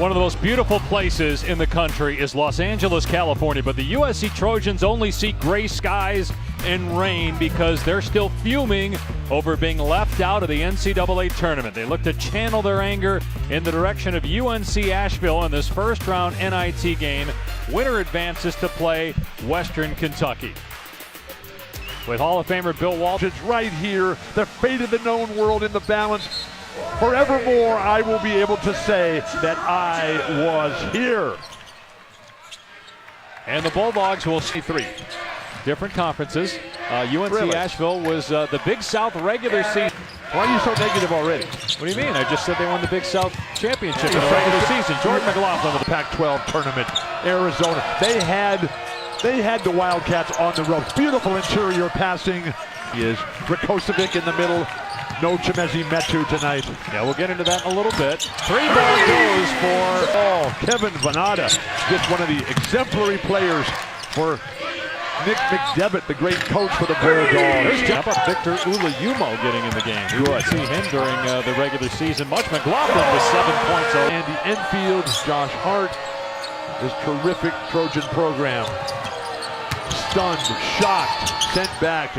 One of the most beautiful places in the country is Los Angeles, California, but the USC Trojans only see gray skies and rain because they're still fuming over being left out of the NCAA tournament. They look to channel their anger in the direction of UNC Asheville in this first round NIT game. Winner advances to play Western Kentucky. With Hall of Famer Bill Walsh. It's right here, the fate of the known world in the balance. Forevermore, I will be able to say that I was here. And the Bulldogs will see three different conferences. UNC Asheville was the Big South regular season. Why are you so negative already? What do you mean? I just said they won the Big South championship in the regular season. Jordan McLaughlin of the Pac-12 tournament, Arizona. They had the Wildcats on the ropes. Beautiful interior passing. He is Rakocevic in the middle. No Chimezi Metu tonight. Yeah, we'll get into that in a little bit. Three ball goes for Kevin Vanata. Just one of the exemplary players for Nick McDevitt, the great coach for the Bulldogs. How about Victor Ulayumo getting in the game? You would see him during the regular season. Much McLaughlin with 7 points. Andy Enfield, Josh Hart, this terrific Trojan program. Stunned, shocked, sent back.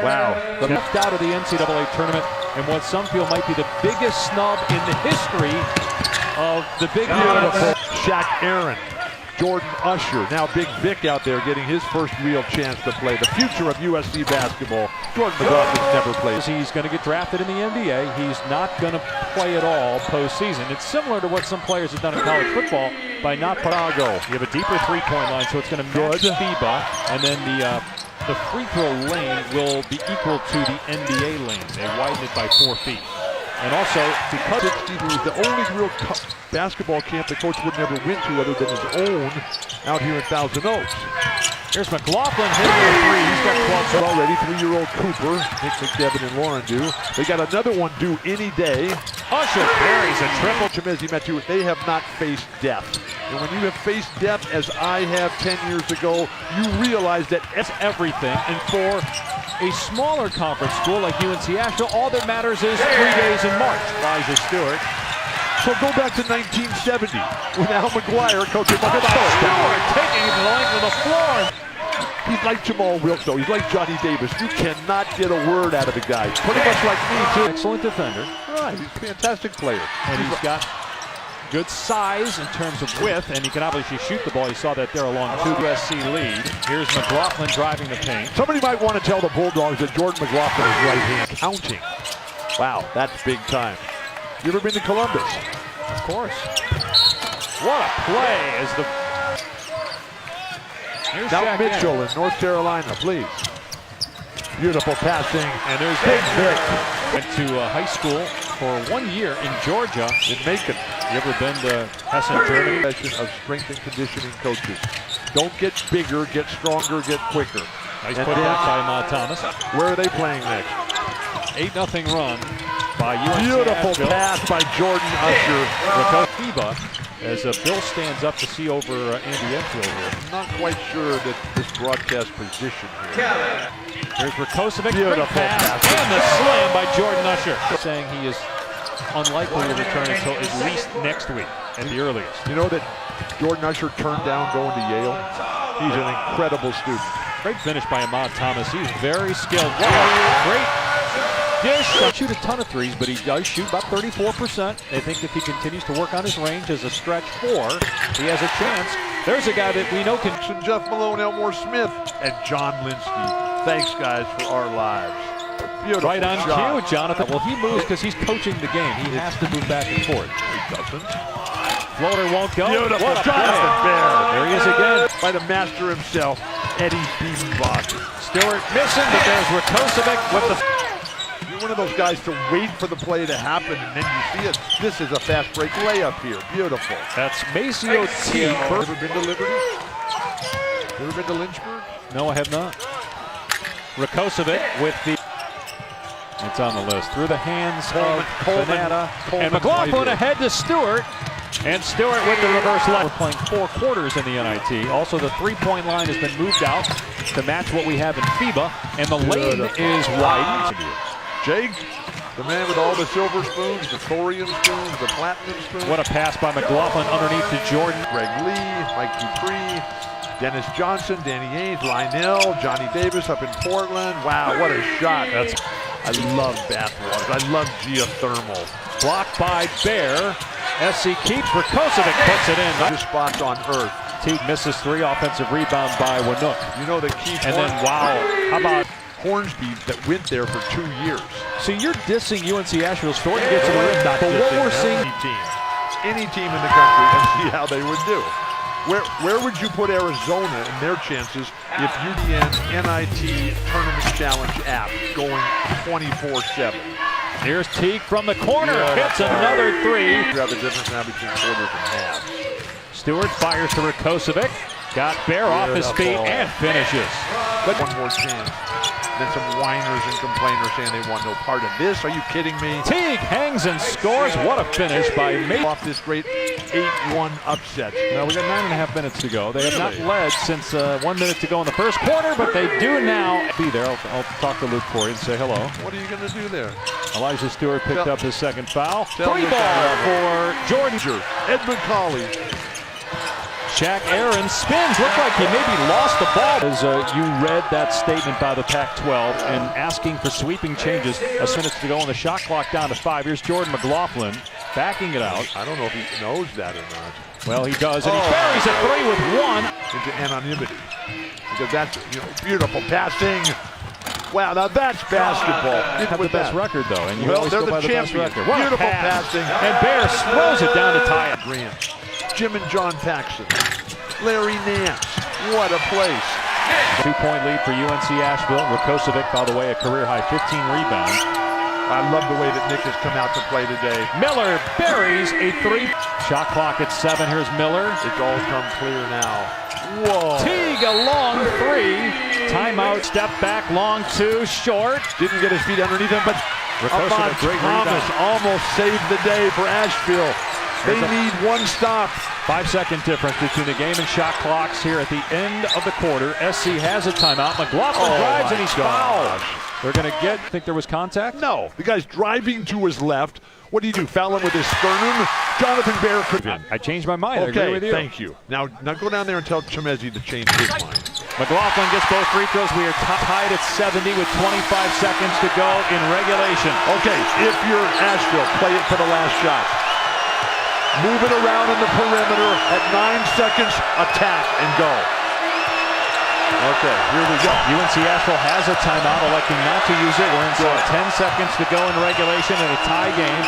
Wow. Left out of the NCAA tournament and what some feel might be the biggest snub in the history of the Big East. Shaq Aaron, Jordan Usher, now Big Vic out there getting his first real chance to play. The future of USC basketball. Jordan McLaughlin never played. He's going to get drafted in the NBA. He's not going to play at all postseason. It's similar to what some players have done in college football by not Prago. You have a deeper three-point line, so it's going to match FIBA, and then the free throw lane will be equal to the NBA lane. They widen it by 4 feet. And also, because it was the only real basketball camp the coach would never win to other than his own out here in Thousand Oaks. Here's McLaughlin hitting a three. He's got 12 already. 3-year-old Cooper, Nick McDevitt and Lauren do. They got another one due any day. Usher carries a triple. Chimezi Metu, they have not faced death. And when you have faced death, as I have 10 years ago, you realize that it's everything. And for a smaller conference school like UNC Asheville, all that matters is 3 days in March. Elijah Stewart. So go back to 1970 when Al McGuire coaching. Stewart taking it to the length of the floor. He's like Jamal Wilkes, though. He's like Johnny Davis. You cannot get a word out of the guy. Pretty much like me, too. Excellent defender. Right, he's a fantastic player. And he's got good size in terms of width, and he can obviously shoot the ball. You saw that there along 2 USC lead. Here's McLaughlin driving the paint. Somebody might want to tell the Bulldogs that Jordan McLaughlin is right hand counting. Wow, that's big time. You ever been to Columbus? Of course. What a play as the... Here's now Mitchell in North Carolina, please. Beautiful passing. And there's Big Vic. Went to high school for 1 year in Georgia. In Macon. You ever been to Hessen, Germany? Of strength and conditioning coaches. Don't get bigger, get stronger, get quicker. Nice putback by Ma Thomas. Where are they playing next? 8-0 run by UNC Beautiful Asheville. pass by Jordan Usher. FIBA, as Bill stands up to see over Andy Enfield here. I'm not quite sure that this broadcast position here. Here's Rakocevic, beautiful pass, and the slam by Jordan Usher. Saying he is unlikely to return until at least next week at the earliest. You know that Jordan Usher turned down going to Yale? He's an incredible student. Great finish by Ahmad Thomas. He's very skilled. Wow, great dish. Doesn't shoot a ton of threes, but he does shoot about 34%. I think if he continues to work on his range as a stretch 4, he has a chance. There's a guy that we know can... Jeff Malone, Elmore Smith, and John Linsky. Thanks, guys, for our lives. Beautiful right on shot. cue, Jonathan. Well, he moves because he's coaching the game. He has to move back and forth. He doesn't. Floater won't go. Beautiful. What a Jonathan play. Bear. There he is again. By the master himself, Eddie Biesenbach. Stewart missing, but there's Rakocevic with the... You're one of those guys to wait for the play to happen, and then you see it. This is a fast break layup here. Beautiful. That's Maceo T. Ever been to Liberty? Ever been to Lynchburg? No, I have not. Rakocevic with the... It's on the list. Through the hands of Vanata. And McLaughlin ahead to Stewart. And Stewart with the reverse left. We're playing 4 quarters in the NIT. Also, the three-point line has been moved out to match what we have in FIBA. And the lane is widened. Jake The man with all the silver spoons, the thorium spoons, the platinum spoons. What a pass by McLaughlin underneath to Jordan. Greg Lee, Mike Dupree, Dennis Johnson, Danny Ainge, Lionel, Johnny Davis up in Portland. Wow, what a shot. I love bathwater. I love geothermal. Blocked by Bear. SC keeps. Rakocevic puts it in. Just spots on earth. Teague misses 3. Offensive rebound by Winook. You know the key. And then, wow, how about Hornsby that went there for 2 years. So you're dissing UNC Asheville. Story gets to the rim. But what we're seeing, any team in the country, and see how they would do. Where would you put Arizona and their chances if UDN NIT Tournament Challenge app going 24/7? Here's Teague from the corner. Hits another 3. You have the difference now between quarters and halves. Stewart fires to Rakocevic. Got Bear off his feet and finishes. But one more chance. Then some whiners and complainers saying they want no part of this. Are you kidding me? Teague hangs and scores. What a finish by Mate. Off this great 8-1 upset. Well, we got 9.5 minutes to go. They have not led since 1 minute to go in the first quarter, but they do now. Be there. I'll talk to Luke for you and say hello. What are you going to do there? Elijah Stewart picked up his second foul. 3 Tell ball for Jordan. Edmund Colley. Shaq Aaron spins. Looked like he maybe lost the ball. As you read that statement by the Pac-12 and asking for sweeping changes. A minutes to go on the shot clock down to 5. Here's Jordan McLaughlin backing it out. I don't know if he knows that or not. Well, he does, and he buries a 3 with 1. Into anonymity. Because that's beautiful passing. Wow, now that's basketball. Have the best record, though, and you well, always they're go the by the best champion. record. What Beautiful a pass. passing. And Bear throws it down to tie it. Grant, Jim and John Paxson, Larry Nance. What a place. 2-point lead for UNC Asheville. Rakocevic, by the way, a career-high 15 rebounds. I love the way that Nick has come out to play today. Miller buries a 3. Shot clock at 7. Here's Miller. It's all come clear now. Whoa. Teague a long 3. Timeout, step back, long 2, short. Didn't get his feet underneath him, but Rakocevic, great Thomas rebound. almost saved the day for Asheville. They need one stop. 5-second difference between the game and shot clocks here at the end of the quarter. SC has a timeout. McLaughlin drives and he's fouled. They're going to think there was contact? No, the guy's driving to his left. What do you do? Foul him with his sternum? Jonathan Bear could. I changed my mind. Okay, I agree with you. Thank you. Now go down there and tell Chemezi to change his mind. McLaughlin gets both free throws. We are tied at 70 with 25 seconds to go in regulation. Okay, if you're Asheville, play it for the last shot. Move it around in the perimeter at 9 seconds, attack and go. Okay, here we go. UNC Asheville has a timeout, electing not to use it. We're inside 10 seconds to go in regulation in a tie game.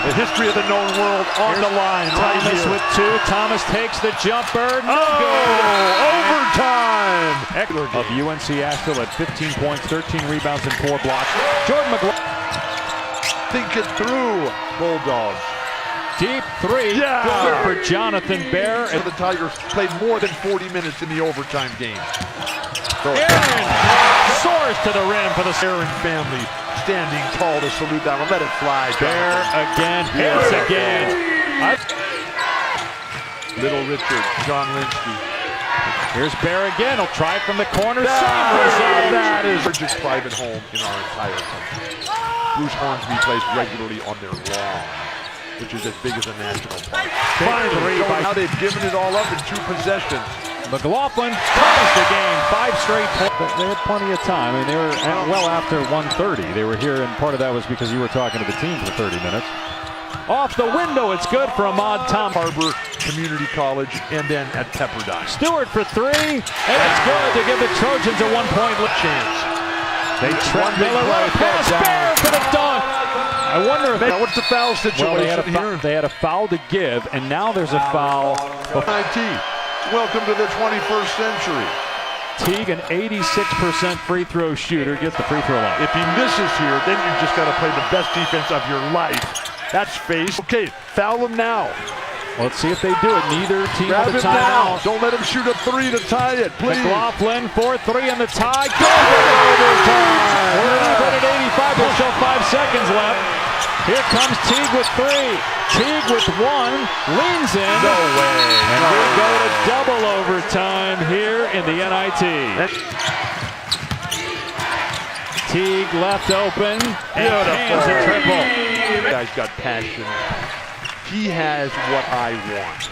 The history of the known world on the line. Thomas with 2. Thomas takes the jumper. No good. Overtime. Of UNC Asheville at 15 points, 13 rebounds, and 4 blocks. Jordan McLaughlin. Think it through, Bulldogs. Deep 3, good for Jonathan Bear. And the Tigers played more than 40 minutes in the overtime game. Aaron soars to the rim for the Aaron family standing tall to salute that one. Let it fly. Bear again, hits again. Little Richard, John Linsky. Here's Bear again. He'll try it from the corner. That is our just private home in our entire country. Bruce Hornsby plays regularly on their lawn, which is as big as a national park. Finally, now they've given it all up in 2 possessions. McLaughlin ties the game, 5 straight points. But they had plenty of time. I mean, they were well after 1:30. They were here, and part of that was because you were talking to the team for 30 minutes. Off the window, it's good for Ahmad Tom. Harbor Community College, and then at Pepperdine. Stewart for 3, and it's good to give the Trojans a 1-point chance. They trap Miller, right pass, Bear for the dunk. I wonder if what's the foul situation here? They had a foul to give, and now there's a foul. NIT. Welcome to the 21st century. Teague, an 86% free throw shooter, gets the free throw line. If he misses here, then you just got to play the best defense of your life. That's face. Okay, foul him now. Let's see if they do it. Neither team Grab with a it now. timeout. Don't let him shoot a 3 to tie it, please. McLaughlin, 4-3 in the tie. Go overtime. We're even at 85. There's still 5 seconds left. Here comes Teague with 3. Teague with 1. Leans in. No way. And we go to double overtime here in the NIT. Teague left open. And hands a triple. The guy's got passion. He has what I want.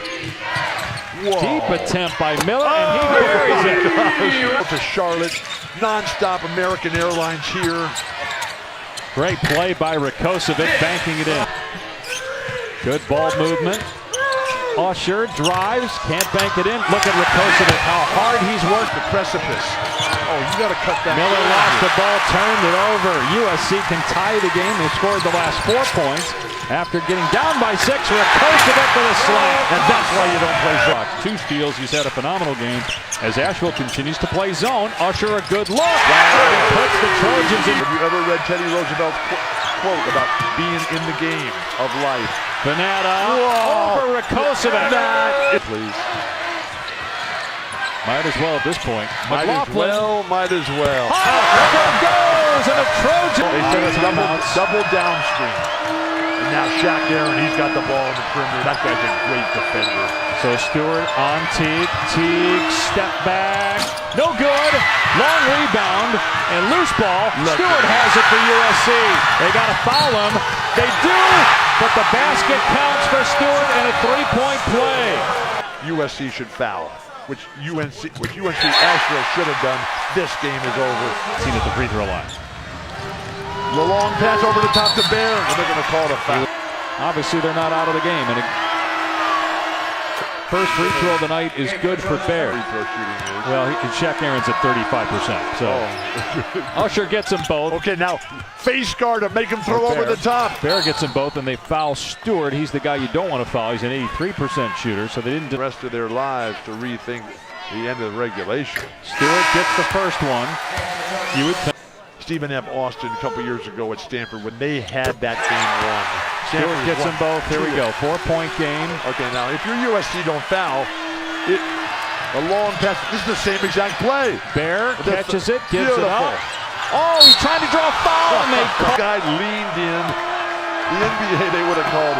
Whoa. Deep attempt by Miller, and he buries it. To Charlotte, non-stop American Airlines here. Great play by Rakocevic, banking it in. Good ball movement. Usher drives, can't bank it in. Look at Rakocevic, how hard he's worked. The precipice. Oh, you got to cut that. Miller lost the ball, turned it over. USC can tie the game. They scored the last 4 points. After getting down by 6, Rakocevic with a slam. And that's why you don't play zone. 2 steals. He's had a phenomenal game as Asheville continues to play zone. Usher a good look. Wow. He puts the Trojans in. Have you ever read Teddy Roosevelt's quote about being in the game of life? Banana over Rakocevic. Please. Might as well at this point. Might as well. Oh, there it goes, and the Trojans. They said a double downstream. And now Shaq Aaron, he's got the ball in the perimeter. That guy's a great defender. So Stewart on Teague. Teague step back. No good. Long rebound and loose ball. Stewart has it for USC. They got to foul him. They do, but the basket counts for Stewart and a 3-point play. USC should foul, which UNC Asheville should have done. This game is over. Seen at the free throw line. The long pass over the top to Bear, and they're going to call it a foul. Obviously, they're not out of the game. And first free throw of the night is good for Bear. Free throw shooting is. Well, Shaq Aaron's at 35%. So Usher gets them both. Okay, now face guard to make him throw over the top. Bear gets them both, and they foul Stewart. He's the guy you don't want to foul. He's an 83% shooter, so they didn't do the rest of their lives to rethink the end of the regulation. Stewart gets the first one. You would think. Stephen F. Austin a couple years ago at Stanford when they had that game won. Stewart gets them both. Here we go. 4-point game. Okay, now if your USC don't foul, a long pass. This is the same exact play. Bear catches it, gives it up. Oh, he's trying to draw a foul, and they the guy leaned in. The NBA, they would have called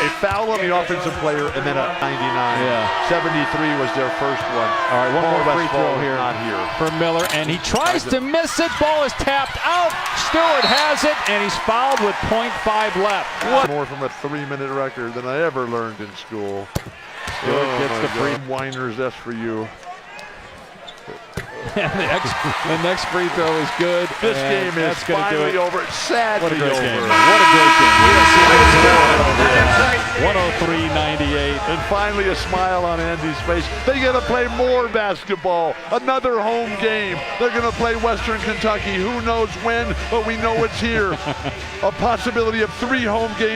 a foul on the offensive player and then a 99. Yeah. 73 was their first one. All right, one more free throw here. Not here. For Miller, and he tries to miss it. Ball is tapped out. Stewart has it, and he's fouled with 0.5 left. What? More from a 3-minute record than I ever learned in school. Stewart gets the free. Whiners, that's for you. The next free throw is good. This game is finally over. It's sad. What a great over. game. What a great game. 103-98. And finally a smile on Andy's face. They got to play more basketball. Another home game. They're going to play Western Kentucky. Who knows when, but we know it's here. A possibility of 3 home games.